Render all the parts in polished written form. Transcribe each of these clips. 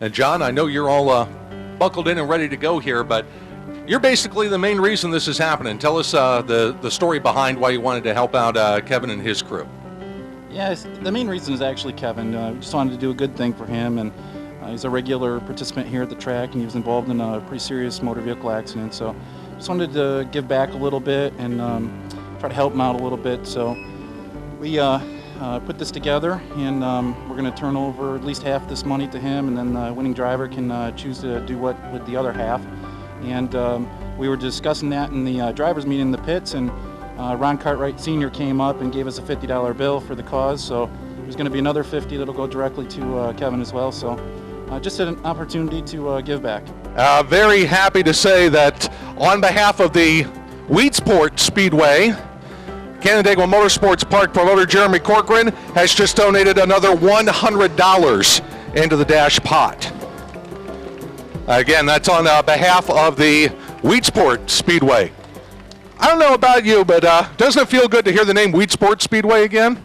And John, I know you're all buckled in and ready to go here, but you're basically the main reason this is happening. Tell us the story behind why you wanted to help out Kevin and his crew. Yeah, the main reason is actually Kevin. We just wanted to do a good thing for him, and he's a regular participant here at the track, and he was involved in a pretty serious motor vehicle accident. So just wanted to give back a little bit and try to help him out a little bit. So we put this together, and we're going to turn over at least half this money to him, and then the winning driver can choose to do what with the other half. And we were discussing that in the drivers' meeting in the pits, and Ron Cartwright Sr. came up and gave us a $50 bill for the cause. So there's going to be another $50 that'll go directly to Kevin as well. So just an opportunity to give back. Very happy to say that on behalf of the Weedsport Speedway, Canandaigua Motorsports Park promoter Jeremy Corcoran has just donated another $100 into the dash pot. Again, that's on behalf of the Weedsport Speedway. I don't know about you, but doesn't it feel good to hear the name Weedsport Speedway again?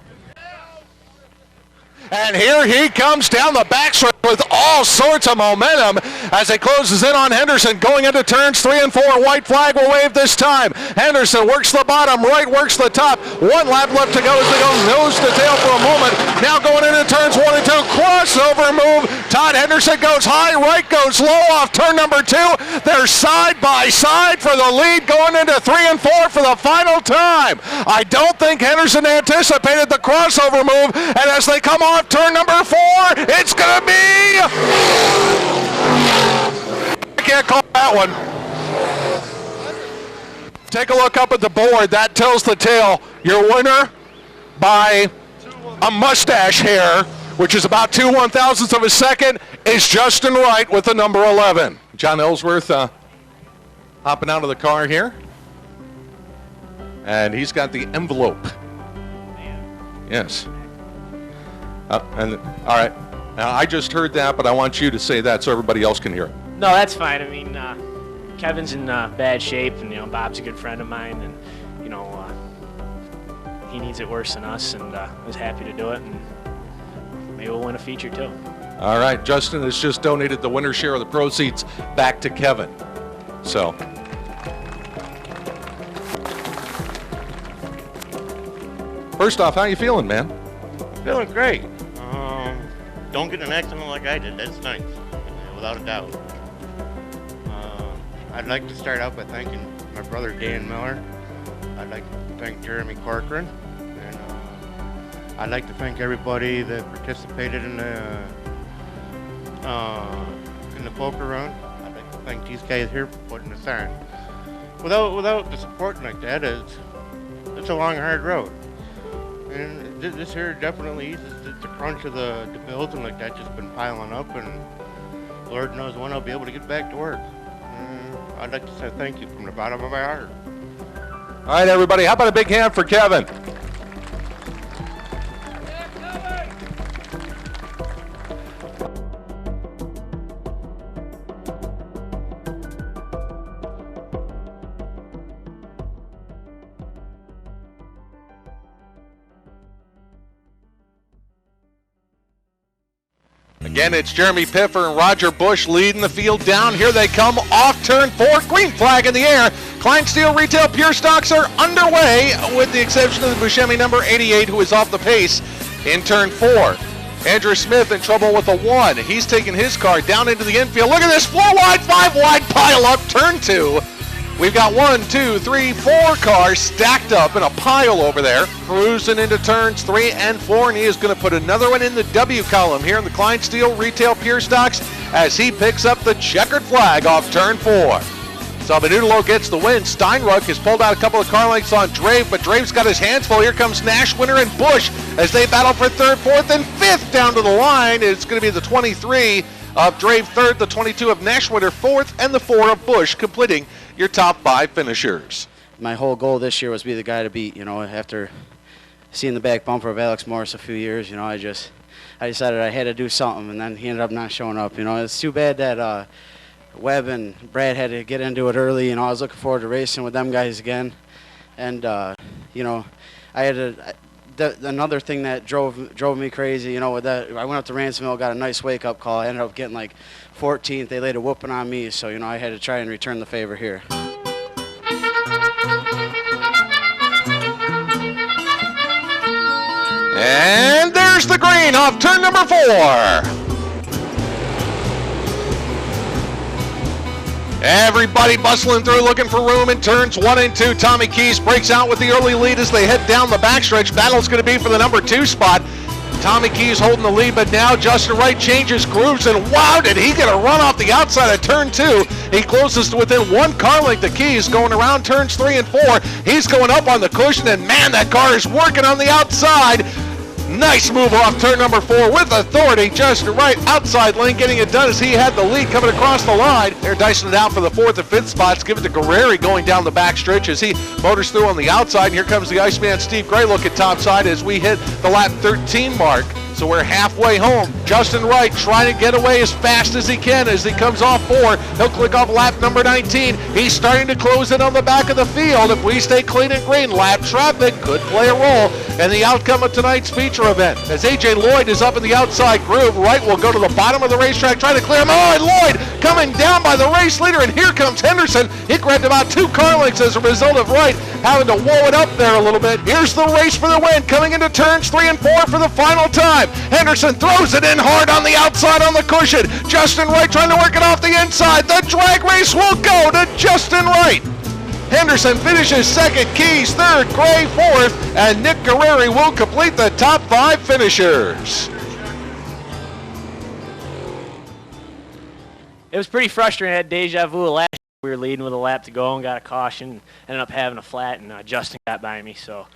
And here he comes down the backstretch with all sorts of momentum as he closes in on Henderson going into turns 3 and 4. White flag will wave this time. Henderson works the bottom, right works the top. 1 lap left to go as they go nose to tail for a moment. Now going into turns 1 and 2. Crossover move. Todd Henderson goes high, right goes low off turn number 2. They're side by side for the lead going into 3 and 4 for the final time. I don't think Henderson anticipated the crossover move, and as they come off turn number 4, it's going to be... I can't call that one. Take a look up at the board. That tells the tale. Your winner by a mustache hair, which is about 2 1/1000ths of a second, is Justin Wright with the number 11. John Ellsworth hopping out of the car here. And he's got the envelope. Yes. All right. Now, I just heard that, but I want you to say that so everybody else can hear it. No, that's fine. I mean, Kevin's in bad shape, and, Bob's a good friend of mine, and, he needs it worse than us, and I was happy to do it, and maybe we'll win a feature, too. All right. Justin has just donated the winner's share of the proceeds back to Kevin. So... First off, how you feeling, man? Feeling great. Don't get in an accident like I did. That's nice, without a doubt. I'd like to start out by thanking my brother Dan Miller. I'd like to thank Jeremy Corcoran, and I'd like to thank everybody that participated in the poker run. I'd like to thank these guys here for putting this on. Without the support like that, it's a long, hard road. And this here definitely eases the crunch of the bills and like that just been piling up, and Lord knows when I'll be able to get back to work. I'd like to say thank you from the bottom of my heart. All right, everybody, how about a big hand for Kevin? Again, it's Jeremy Piffer and Roger Bush leading the field down. Here they come off turn 4. Green flag in the air. Clydesdale Retail Pure Stocks are underway, with the exception of the Buscemi number 88, who is off the pace in turn 4. Andrew Smith in trouble with a 1. He's taking his car down into the infield. Look at this 4 wide, 5 wide pile up. Turn 2. We've got 1, 2, 3, 4 cars stacked up in a pile over there, cruising into turns 3 and 4, and he is going to put another one in the W column here in the Clydesdale Retail Pure Stocks as he picks up the checkered flag off turn 4. Salvanudolo gets the win. Steinruck has pulled out a couple of car lengths on Drave, but Drave's got his hands full. Here comes Nash, Winter, and Bush as they battle for 3rd, 4th, and 5th down to the line. It's going to be the 23 of Drave 3rd, the 22 of Nash, Winter 4th, and the 4 of Bush, completing your top 5 finishers. My whole goal this year was to be the guy to beat. After seeing the back bumper of Alex Morris a few years, I decided I had to do something, and then he ended up not showing up. It's too bad that Webb and Brad had to get into it early. I was looking forward to racing with them guys again, and I had to another thing that drove me crazy, you know, with that, I went up to Ransomville, got a nice wake-up call. I ended up getting like 14th. They laid a whooping on me, so, you know, I had to try and return the favor here. And there's the green off turn number 4. Everybody bustling through looking for room in turns 1 and 2. Tommy Keys breaks out with the early lead as they head down the backstretch. Battle's going to be for the number 2 spot. Tommy Keys holding the lead, but now Justin Wright changes grooves, and wow, did he get a run off the outside of turn 2. He closes to within 1 car length of Keys, going around turns 3 and 4. He's going up on the cushion, and man, that car is working on the outside. Nice move off turn number 4 with authority. Justin Wright outside lane getting it done as he had the lead coming across the line. They're dicing it out for the 4th and 5th spots. Give it to Guerreri going down the back stretch as he motors through on the outside. And here comes the Iceman Steve Gray looking topside as we hit the lap 13 mark. So we're halfway home. Justin Wright trying to get away as fast as he can as he comes off 4. He'll click off lap number 19. He's starting to close in on the back of the field. If we stay clean and green, lap traffic could play a role in the outcome of tonight's feature event. As A.J. Lloyd is up in the outside groove, Wright will go to the bottom of the racetrack trying to clear him. Oh, and Lloyd coming down by the race leader, and here comes Henderson. He grabbed about 2 car lengths as a result of Wright having to whoa it up there a little bit. Here's the race for the win, coming into turns 3 and 4 for the final time. Henderson throws it in hard on the outside on the cushion. Justin Wright trying to work it off the inside. The drag race will go to Justin Wright. Henderson finishes 2nd, Keys 3rd, Gray 4th, and Nick Guerreri will complete the top 5 finishers. It was pretty frustrating. I had deja vu last year. We were leading with a lap to go and got a caution. Ended up having a flat, and Justin got by me, so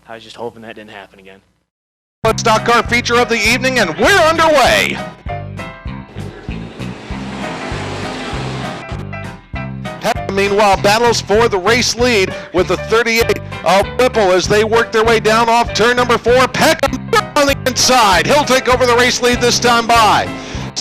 I was just hoping that didn't happen again. Stock car feature of the evening, and we're underway. Meanwhile, battles for the race lead with the 38 of Whipple as they work their way down off turn number 4. Peckham on the inside. He'll take over the race lead this time by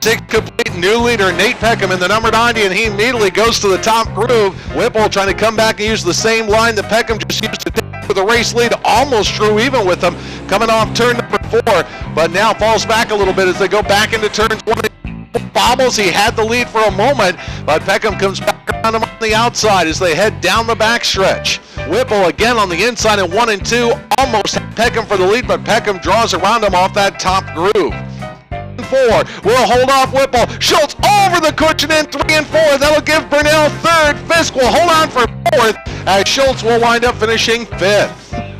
6 complete. New leader Nate Peckham in the number 90, and he immediately goes to the top groove. Whipple trying to come back and use the same line that Peckham just used to take for the race lead. Almost drew even with them coming off turn number 4, but now falls back a little bit as they go back into turns 1 and 2. Bobbles, he had the lead for a moment, but Peckham comes back around him on the outside as they head down the backstretch. Whipple again on the inside in 1 and 2, almost had Peckham for the lead, but Peckham draws around him off that top groove. 4 will hold off Whipple. Schultz over the cushion in 3 and 4. That'll give Burnell 3rd. Fisk will hold on for 4th as Schultz will wind up finishing 5th.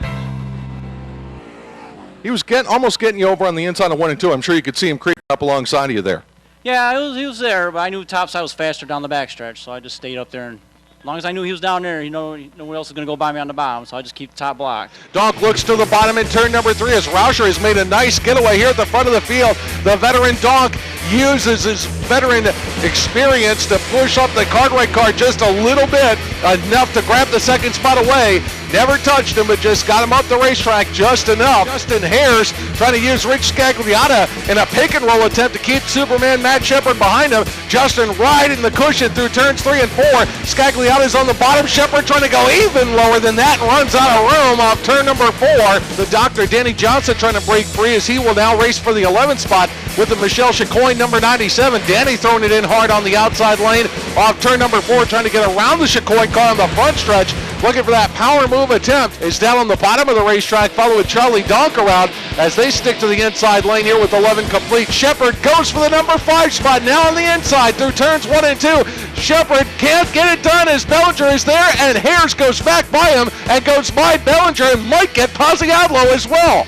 He was almost getting you over on the inside of 1 and 2. I'm sure you could see him creeping up alongside of you there. Yeah, he was there, but I knew topside was faster down the backstretch, so I just stayed up there. And as long as I knew he was down there, nobody else is going to go by me on the bottom, so I just keep the top blocked. Donk looks to the bottom in turn number 3 as Rauscher has made a nice getaway here at the front of the field. The veteran Donk uses his veteran experience to push up the Cartwright car just a little bit, enough to grab the 2nd spot away. Never touched him, but just got him up the racetrack just enough. Justin Hares trying to use Rich Scagliotta in a pick and roll attempt to keep Superman Matt Shepard behind him. Justin riding the cushion through turns 3 and 4. Scagliotta's on the bottom. Shepard trying to go even lower than that and runs out of room off turn number 4. The Dr. Danny Johnson trying to break free as he will now race for the 11th spot with the Michelle Chicoine number 97. Danny throwing it in hard on the outside lane off turn number 4, trying to get around the Chicoine car on the front stretch. Looking for that power move attempt is down on the bottom of the racetrack, following Charlie Donk around as they stick to the inside lane here with 11 complete. Shepard goes for the number 5 spot now on the inside through turns 1 and 2. Shepard can't get it done as Bellinger is there, and Hares goes back by him and goes by Bellinger and might get Pozziadlo as well.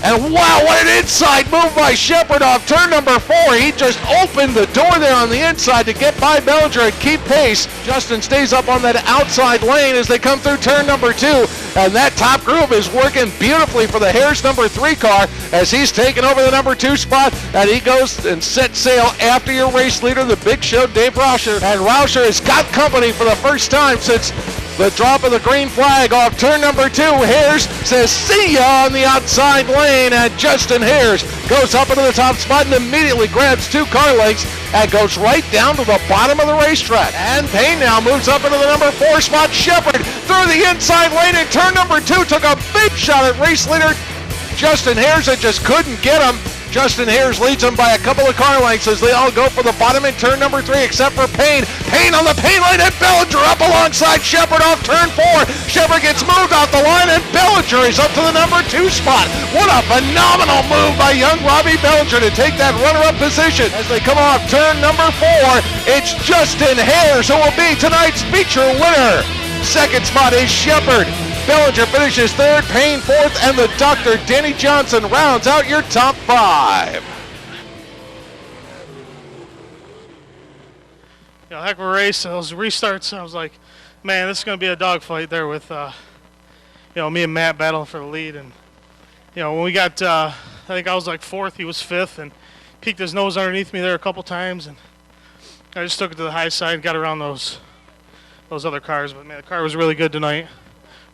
And wow, what an inside move by Shepard off turn number 4. He just opened the door there on the inside to get by Bellinger and keep pace. Justin stays up on that outside lane as they come through turn number 2. And that top groove is working beautifully for the Hares number 3 car as he's taken over the number 2 spot. And he goes and sets sail after your race leader, the Big Show, Dave Rauscher. And Rauscher has got company for the first time since The drop of the green flag off turn number 2. Hares says see ya on the outside lane, and Justin Hares goes up into the top spot and immediately grabs 2 car lengths and goes right down to the bottom of the racetrack. And Payne now moves up into the number 4 spot. Shepard through the inside lane in turn number 2 took a big shot at race leader Justin Hares and just couldn't get him. Justin Hares leads him by a couple of car lengths as they all go for the bottom in turn number 3, except for Payne. Payne on the Payne lane, and Bellinger up alongside Shepard off turn 4. Shepard gets moved off the line, and Bellinger is up to the number 2 spot. What a phenomenal move by young Robbie Bellinger to take that runner-up position. As they come off turn number 4, it's Justin Hares who will be tonight's feature winner. Second spot is Shepard. Bellinger finishes 3rd, Payne 4th, and the Dr. Danny Johnson rounds out your top 5. Yeah, heck of a race. Those restarts, I was like, man, this is going to be a dogfight there with, me and Matt battling for the lead. And, when we got, I think I was like 4th, he was 5th, and peeked his nose underneath me there a couple times. And I just took it to the high side and got around those other cars. But, man, the car was really good tonight.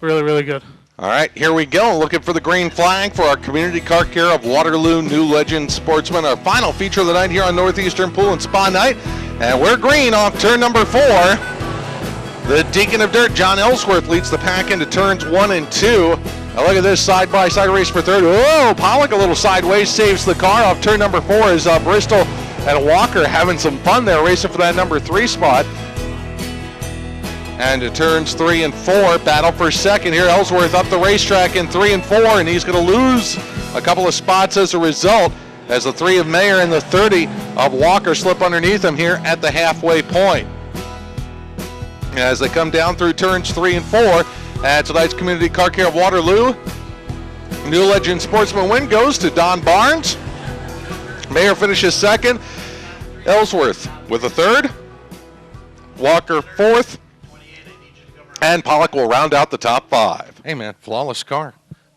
Really, really good. All right, here we go. Looking for the green flag for our Community Car Care of Waterloo New Legend Sportsman. Our final feature of the night here on Northeastern Pool and Spa Night. And we're green off turn number 4. The Deacon of Dirt, John Ellsworth, leads the pack into turns 1 and 2. Now look at this side-by-side race for 3rd. Oh, Pollock a little sideways, saves the car. Off turn number 4 is Bristol and Walker having some fun there, racing for that number 3 spot. And to turns 3 and 4, battle for 2nd here. Ellsworth up the racetrack in 3 and 4, and he's going to lose a couple of spots as a result, as the 3 of Mayer and the 30 of Walker slip underneath him here at the halfway point. As they come down through turns 3 and 4, at tonight's Community Car Care of Waterloo, New Legend Sportsman win goes to Don Barnes. Mayer finishes 2nd. Ellsworth with a 3rd. Walker 4th. And Pollock will round out the top 5. Hey, man, flawless car.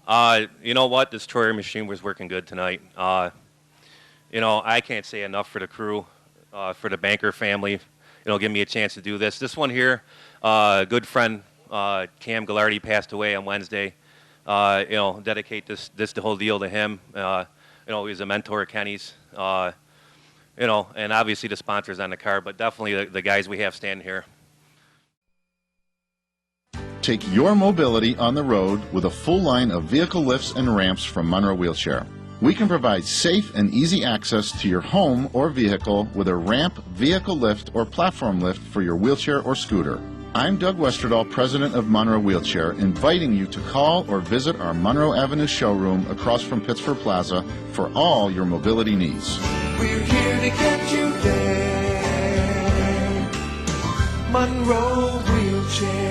You know what? This Troyer machine was working good tonight. I can't say enough for the crew, for the Banker family, give me a chance to do this. This one here, good friend Cam Gallardi passed away on Wednesday. Dedicate the whole deal to him. He was a mentor of Kenny's. And obviously the sponsors on the car, but definitely the guys we have standing here. Take your mobility on the road with a full line of vehicle lifts and ramps from Monroe Wheelchair. We can provide safe and easy access to your home or vehicle with a ramp, vehicle lift, or platform lift for your wheelchair or scooter. I'm Doug Westerdahl, president of Monroe Wheelchair, inviting you to call or visit our Monroe Avenue showroom across from Pittsford Plaza for all your mobility needs. We're here to get you there. Monroe Wheelchair.